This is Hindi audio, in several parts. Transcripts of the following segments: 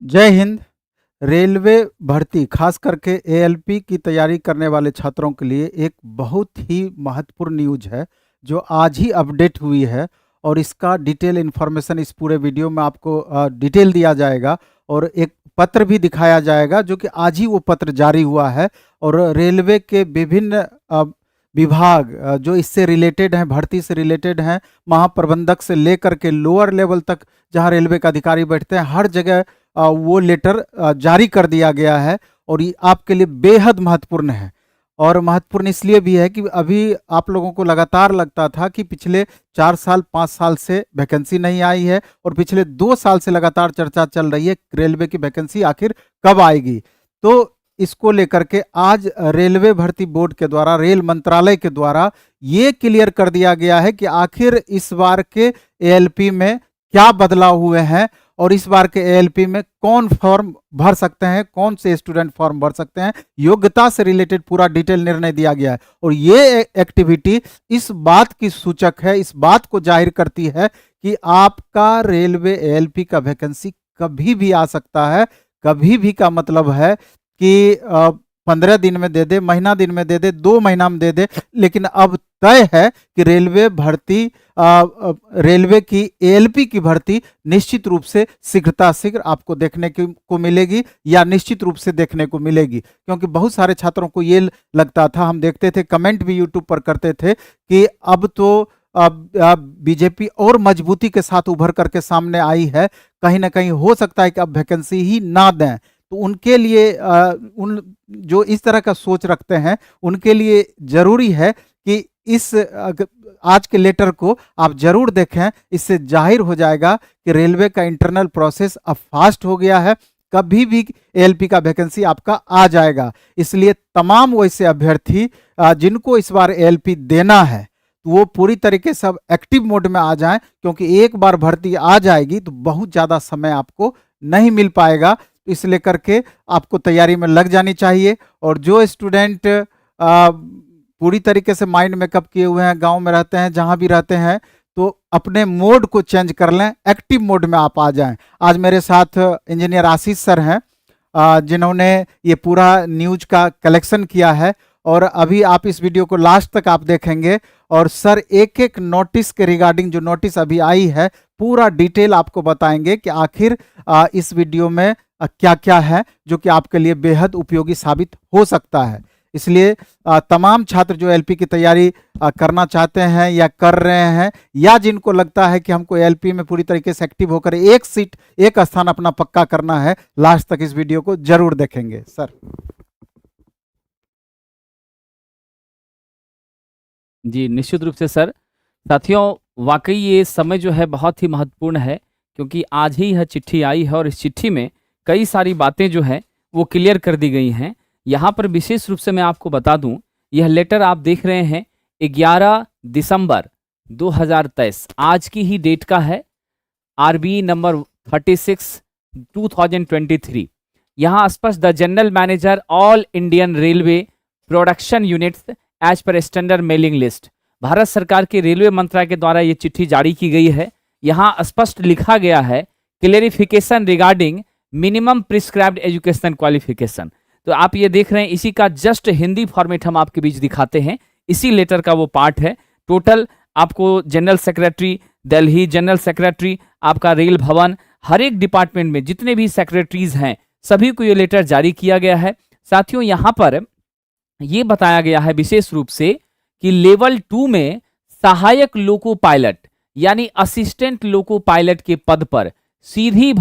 जय हिंद। रेलवे भर्ती खास करके एएलपी की तैयारी करने वाले छात्रों के लिए एक बहुत ही महत्वपूर्ण न्यूज है जो आज ही अपडेट हुई है। और इसका डिटेल इन्फॉर्मेशन इस पूरे वीडियो में आपको डिटेल दिया जाएगा और एक पत्र भी दिखाया जाएगा जो कि आज ही वो पत्र जारी हुआ है। और रेलवे के विभिन्न विभाग जो इससे रिलेटेड हैं, भर्ती से रिलेटेड हैं, महाप्रबंधक से लेकर के लोअर लेवल तक जहां रेलवे के अधिकारी बैठते हैं, हर जगह वो लेटर जारी कर दिया गया है। और ये आपके लिए बेहद महत्वपूर्ण है। और महत्वपूर्ण इसलिए भी है कि अभी आप लोगों को लगातार लगता था कि पिछले 4 साल 5 साल से वैकेंसी नहीं आई है और पिछले 2 साल से लगातार चर्चा चल रही है रेलवे की वैकेंसी आखिर कब आएगी। तो इसको लेकर के आज रेलवे भर्ती बोर्ड के द्वारा, रेल मंत्रालय के द्वारा ये क्लियर कर दिया गया है कि आखिर इस बार के एएलपी में क्या बदलाव हुए हैं और इस बार के एएलपी में कौन फॉर्म भर सकते हैं, कौन से स्टूडेंट फॉर्म भर सकते हैं। योग्यता से रिलेटेड पूरा डिटेल निर्णय दिया गया है। और ये एक्टिविटी इस बात की सूचक है, इस बात को जाहिर करती है कि आपका रेलवे एएलपी का वैकेंसी कभी भी आ सकता है। कभी भी का मतलब है कि 15 दिन में दे दे, महीना दिन में दे दे, 2 महीना में दे दे, लेकिन अब तय है कि रेलवे भर्ती रेलवे की एएलपी की भर्ती निश्चित रूप से शीघ्र आपको देखने को मिलेगी या निश्चित रूप से देखने को मिलेगी। क्योंकि बहुत सारे छात्रों को ये लगता था, हम देखते थे, कमेंट भी यूट्यूब पर करते थे कि अब तो बीजेपी और मजबूती के साथ उभर करके सामने आई है, कहीं ना कहीं हो सकता है कि अब वैकेंसी ही ना दें। तो उनके लिए उन जो इस तरह का सोच रखते हैं उनके लिए जरूरी है कि इस आज के लेटर को आप जरूर देखें। इससे जाहिर हो जाएगा कि रेलवे का इंटरनल प्रोसेस अब फास्ट हो गया है, कभी भी एएलपी का वैकेंसी आपका आ जाएगा। इसलिए तमाम वैसे अभ्यर्थी जिनको इस बार एएलपी देना है तो वो पूरी तरीके से अब एक्टिव मोड में आ जाएं, क्योंकि एक बार भर्ती आ जाएगी तो बहुत ज़्यादा समय आपको नहीं मिल पाएगा। तो इस लेकर के आपको तैयारी में लग जानी चाहिए। और जो स्टूडेंट पूरी तरीके से माइंड मेकअप किए हुए हैं, गांव में रहते हैं, जहां भी रहते हैं, तो अपने मोड को चेंज कर लें, एक्टिव मोड में आप आ जाएं। आज मेरे साथ इंजीनियर आशीष सर हैं जिन्होंने ये पूरा न्यूज का कलेक्शन किया है। और अभी आप इस वीडियो को लास्ट तक आप देखेंगे और सर एक एक नोटिस के रिगार्डिंग, जो नोटिस अभी आई है, पूरा डिटेल आपको बताएंगे कि आखिर इस वीडियो में क्या क्या है जो कि आपके लिए बेहद उपयोगी साबित हो सकता है। इसलिए तमाम छात्र जो एलपी की तैयारी करना चाहते हैं या कर रहे हैं, या जिनको लगता है कि हमको एलपी में पूरी तरीके से एक्टिव होकर एक सीट, एक स्थान अपना पक्का करना है, लास्ट तक इस वीडियो को जरूर देखेंगे। सर जी, निश्चित रूप से सर। साथियों, वाकई ये समय जो है बहुत ही महत्वपूर्ण है, क्योंकि आज ही यह चिट्ठी आई है और इस चिट्ठी में कई सारी बातें जो हैं वो क्लियर कर दी गई हैं। यहाँ पर विशेष रूप से मैं आपको बता दूं, यह लेटर आप देख रहे हैं 11 दिसंबर 2023 आज की ही डेट का है। RB number 36 2023। यहाँ स्पष्ट, the general manager all Indian railway production units as per standard mailing list. Bharat सरकार के रेलवे मंत्रालय के द्वारा ये चिट्ठी जारी की गई है। यहाँ स्पष्ट लिखा गया है, clarification regarding minimum prescribed educational qualification. तो आप ये देख रहे हैं, इसी का जस्ट हिंदी फॉर्मेट हम आपके बीच दिखाते हैं। इसी लेटर का वो पार्ट है। टोटल आपको general secretary Delhi, general secretary आपका रेल भवन, हर एक डिपार्टमेंट में जितने भी सेक्रेटरीज हैं सभी को ये लेटर जारी किया गया है। साथियों, यहाँ पर ये बताया गया है विशेष रूप से कि लेवल 2 में सहायक लोको पायलट यानी असिस्टेंट लोको पायलट के पद पर सीधी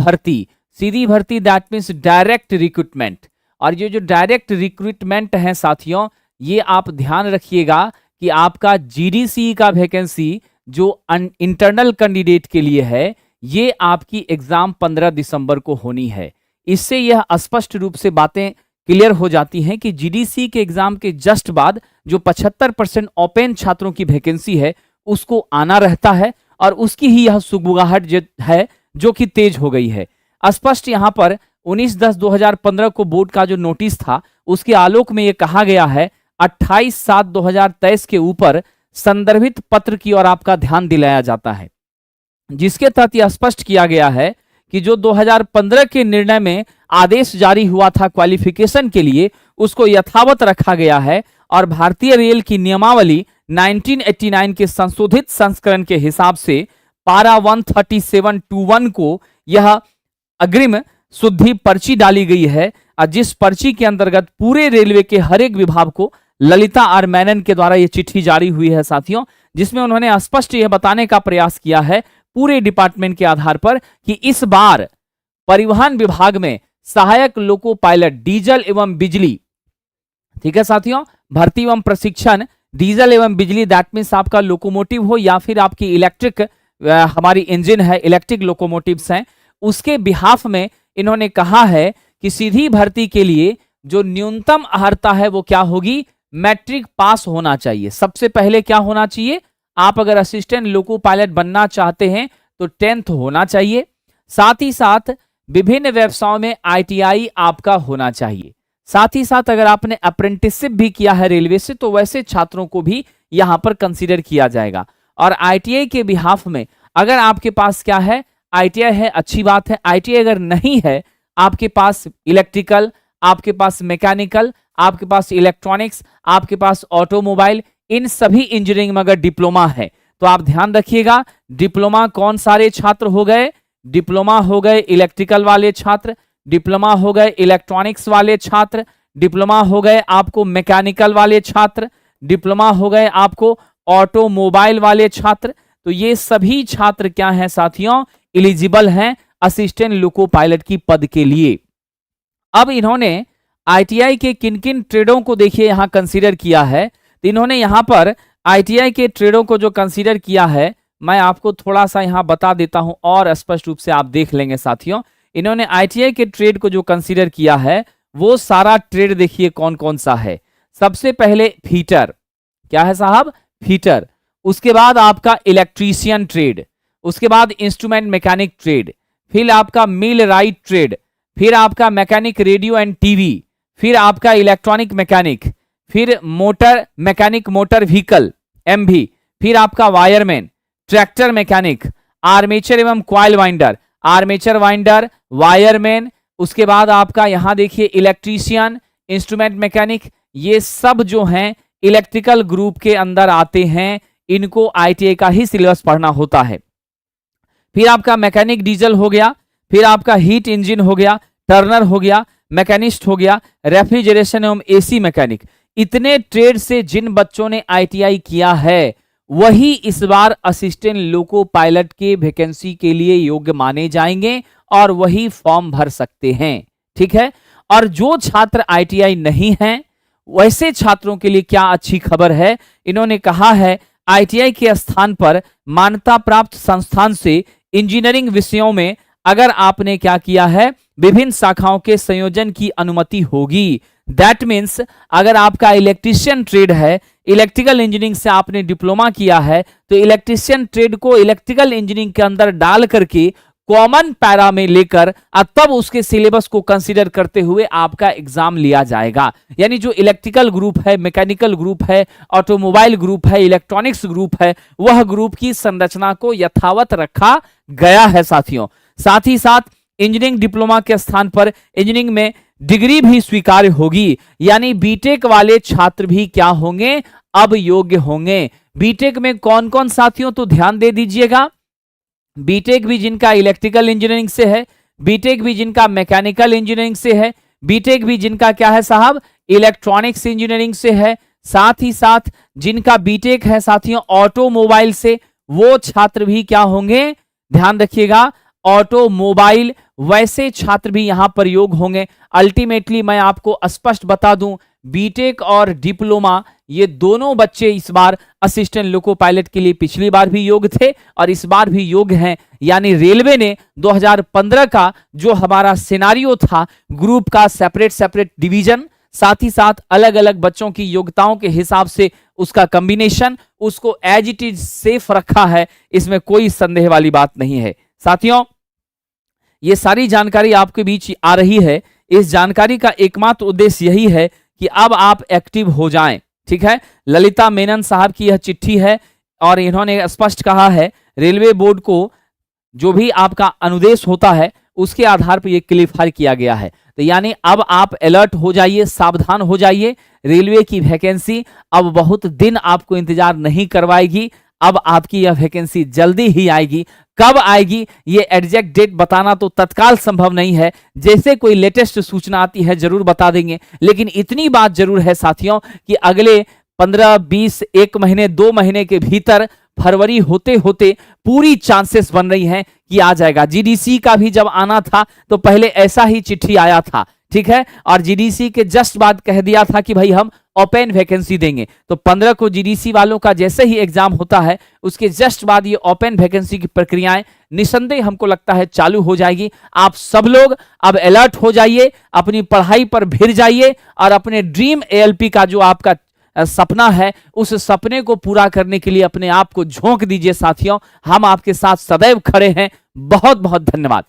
भर्ती दैट मीन्स डायरेक्ट रिक्रूटमेंट। और ये जो डायरेक्ट रिक्रूटमेंट है साथियों, ये आप ध्यान रखिएगा कि आपका जीडीसी का वैकेंसी जो इंटरनल कैंडिडेट के लिए है, ये आपकी एग्जाम 15 दिसंबर को होनी है। इससे यह स्पष्ट रूप से बातें क्लियर हो जाती हैं कि जीडीसी के एग्जाम के जस्ट बाद जो 75% ओपन छात्रों की वैकेंसी है उसको आना रहता है और उसकी ही यह सुगबुगाहट है जो कि तेज हो गई है। स्पष्ट यहाँ पर 19/10/2015 को बोर्ड का जो नोटिस था उसके आलोक में यह कहा गया है 28/7/2023 के ऊपर संदर्भित पत्र की ओर आपका ध्यान दिलाया जाता है, जिसके तहत यह स्पष्ट किया गया है कि जो 2015 के निर्णय में आदेश जारी हुआ था क्वालिफिकेशन के लिए, उसको यथावत रखा गया है और भारतीय रेल की नियमावली 1989 के संशोधित संस्करण के हिसाब से पारा 13721 को यह अग्रिम शुद्धि पर्ची डाली गई है, और जिस पर्ची के अंतर्गत पूरे रेलवे के हर एक विभाग को ललिता आर मेनन के द्वारा यह चिट्ठी जारी हुई है साथियों, जिसमें उन्होंने स्पष्ट यह बताने का प्रयास किया है पूरे डिपार्टमेंट के आधार पर कि इस बार परिवहन विभाग में सहायक लोको पायलट डीजल एवं बिजली, ठीक है साथियों, भर्ती एवं प्रशिक्षण डीजल एवं बिजली, दैट मीन्स आपका लोकोमोटिव हो या फिर आपकी इलेक्ट्रिक हमारी इंजन है, इलेक्ट्रिक लोकोमोटिव्स हैं, उसके बिहाफ में इन्होंने कहा है कि सीधी भर्ती के लिए जो न्यूनतम अर्हता है वो क्या होगी, मैट्रिक पास होना चाहिए। सबसे पहले क्या होना चाहिए, आप अगर असिस्टेंट लोको पायलट बनना चाहते हैं तो 10th होना चाहिए। साथ ही साथ विभिन्न व्यवसायों में ITI आपका होना चाहिए। साथ ही साथ अगर आपने अप्रेंटिसशिप भी किया है रेलवे से तो वैसे छात्रों को भी यहां पर कंसीडर किया जाएगा। और ITI के बिहाफ में अगर आपके पास क्या है, ITI है, अच्छी बात है। ITI अगर नहीं है, आपके पास इलेक्ट्रिकल, आपके पास मैकेनिकल, आपके पास इलेक्ट्रॉनिक्स, आपके पास ऑटोमोबाइल, इन सभी इंजीनियरिंग में अगर डिप्लोमा है तो आप ध्यान रखिएगा, डिप्लोमा कौन सारे छात्र हो गए, डिप्लोमा हो गए इलेक्ट्रिकल वाले छात्र, डिप्लोमा हो गए इलेक्ट्रॉनिक्स वाले छात्र, डिप्लोमा हो गए आपको मैकेनिकल वाले छात्र, डिप्लोमा हो गए आपको ऑटोमोबाइल वाले छात्र। तो ये सभी छात्र क्या हैं साथियों, एलिजिबल हैं असिस्टेंट लोको पायलट की पद के लिए। अब इन्होंने ITI के किन किन ट्रेडों को देखिए यहां कंसीडर किया है, तो इन्होंने यहां पर ITI के ट्रेडों को जो कंसीडर किया है मैं आपको थोड़ा सा यहां बता देता हूं और स्पष्ट रूप से आप देख लेंगे साथियों। इन्होंने ITI के ट्रेड को जो कंसीडर किया है वो सारा ट्रेड देखिए कौन कौन सा है। सबसे पहले फीटर, क्या है साहब, फीटर। उसके बाद आपका इलेक्ट्रीशियन ट्रेड, उसके बाद इंस्ट्रूमेंट मैकेनिक ट्रेड, फिर आपका मिल राइट ट्रेड, फिर आपका मैकेनिक रेडियो एंड टीवी, फिर आपका इलेक्ट्रॉनिक मैकेनिक, फिर motor mechanic motor vehicle MV, फिर आपका वायरमैन, ट्रैक्टर मैकेनिक, आर्मेचर एवं coil winder, armature winder, wireman, उसके बाद आपका यहां देखिए इलेक्ट्रीशियन, इंस्ट्रूमेंट मैकेनिक, ये सब जो हैं इलेक्ट्रिकल ग्रुप के अंदर आते हैं, इनको ITI का ही सिलेबस पढ़ना होता है। फिर आपका मैकेनिक डीजल हो गया, फिर आपका हीट इंजन हो गया, टर्नर हो गया, मैकेनिस्ट हो गया, रेफ्रिजरेशन एवं AC मैकेनिक। इतने ट्रेड से जिन बच्चों ने ITI किया है वही इस बार असिस्टेंट लोको पायलट के वैकेंसी के लिए योग्य माने जाएंगे और वही फॉर्म भर सकते हैं, ठीक है। और जो छात्र ITI नहीं हैं वैसे छात्रों के लिए क्या अच्छी खबर है, इन्होंने कहा है ITI के स्थान पर मान्यता प्राप्त संस्थान से इंजीनियरिंग विषयों में अगर आपने क्या किया है, विभिन्न शाखाओं के संयोजन की अनुमति होगी। दैट मीन्स अगर आपका इलेक्ट्रीशियन ट्रेड है, इलेक्ट्रिकल इंजीनियरिंग से आपने डिप्लोमा किया है, तो इलेक्ट्रीशियन ट्रेड को इलेक्ट्रिकल इंजीनियरिंग के अंदर डाल करके कॉमन पैरा में लेकर तब उसके सिलेबस को कंसीडर करते हुए आपका एग्जाम लिया जाएगा। यानी जो इलेक्ट्रिकल ग्रुप है, मैकेनिकल ग्रुप है, ऑटोमोबाइल ग्रुप है, इलेक्ट्रॉनिक्स ग्रुप है, वह ग्रुप की संरचना को यथावत रखा गया है साथियों। साथ ही साथ इंजीनियरिंग डिप्लोमा के स्थान पर इंजीनियरिंग में डिग्री भी स्वीकार्य होगी, यानी बीटेक वाले छात्र भी क्या होंगे, अब योग्य होंगे। बीटेक में कौन कौन साथियों, तो ध्यान दे दीजिएगा, बीटेक भी जिनका इलेक्ट्रिकल इंजीनियरिंग से है, बीटेक भी जिनका मैकेनिकल इंजीनियरिंग से है, बीटेक भी जिनका क्या है साहब, इलेक्ट्रॉनिक्स इंजीनियरिंग से है, साथ ही साथ जिनका बीटेक है साथियों ऑटोमोबाइल से, वो छात्र भी क्या होंगे, ध्यान रखिएगा, ऑटोमोबाइल वैसे छात्र भी यहां पर योग होंगे। अल्टीमेटली मैं आपको स्पष्ट बता दूं, बीटेक और डिप्लोमा ये दोनों बच्चे इस बार असिस्टेंट लोको पायलट के लिए पिछली बार भी योग्य थे और इस बार भी योग्य हैं। यानी रेलवे ने 2015 का जो हमारा सिनारियो था, ग्रुप का सेपरेट डिवीजन, साथ ही साथ अलग अलग बच्चों की योग्यताओं के हिसाब से उसका कॉम्बिनेशन, उसको एज इट इज सेफ रखा है, इसमें कोई संदेह वाली बात नहीं है। साथियों ये सारी जानकारी आपके बीच आ रही है, इस जानकारी का एकमात्र उद्देश्य यही है कि अब आप एक्टिव हो जाएं, ठीक है। ललिता मेनन साहब की यह चिट्ठी है और इन्होंने स्पष्ट कहा है रेलवे बोर्ड को जो भी आपका अनुदेश होता है उसके आधार पर ये क्लियर किया गया है। तो यानी अब आप अलर्ट हो जाइए, सावधान हो जाइए। रेलवे की वैकेंसी अब बहुत दिन आपको इंतजार नहीं करवाएगी, अब आपकी यह वैकेंसी जल्दी ही आएगी। कब आएगी ये एग्जैक्ट डेट बताना तो तत्काल संभव नहीं है, जैसे कोई लेटेस्ट सूचना आती है जरूर बता देंगे। लेकिन इतनी बात जरूर है साथियों कि अगले 15, 20, 1 महीने 2 महीने के भीतर फरवरी होते होते पूरी चांसेस बन रही हैं कि आ जाएगा। जीडीसी का भी जब आना था तो पहले ऐसा ही चिट्ठी आया था, ठीक है, और जीडीसी के जस्ट बाद कह दिया था कि भाई हम ओपन वैकेंसी देंगे। तो 15 को जीडीसी वालों का जैसे ही एग्जाम होता है उसके जस्ट बाद ये ओपन वैकेंसी की प्रक्रियाएं निसंदेह हमको लगता है चालू हो जाएगी। आप सब लोग अब अलर्ट हो जाइए, अपनी पढ़ाई पर भिड़ जाइए और अपने ड्रीम एएलपी का जो आपका सपना है उस सपने को पूरा करने के लिए अपने आप को झोंक दीजिए साथियों। हम आपके साथ सदैव खड़े हैं। बहुत बहुत धन्यवाद।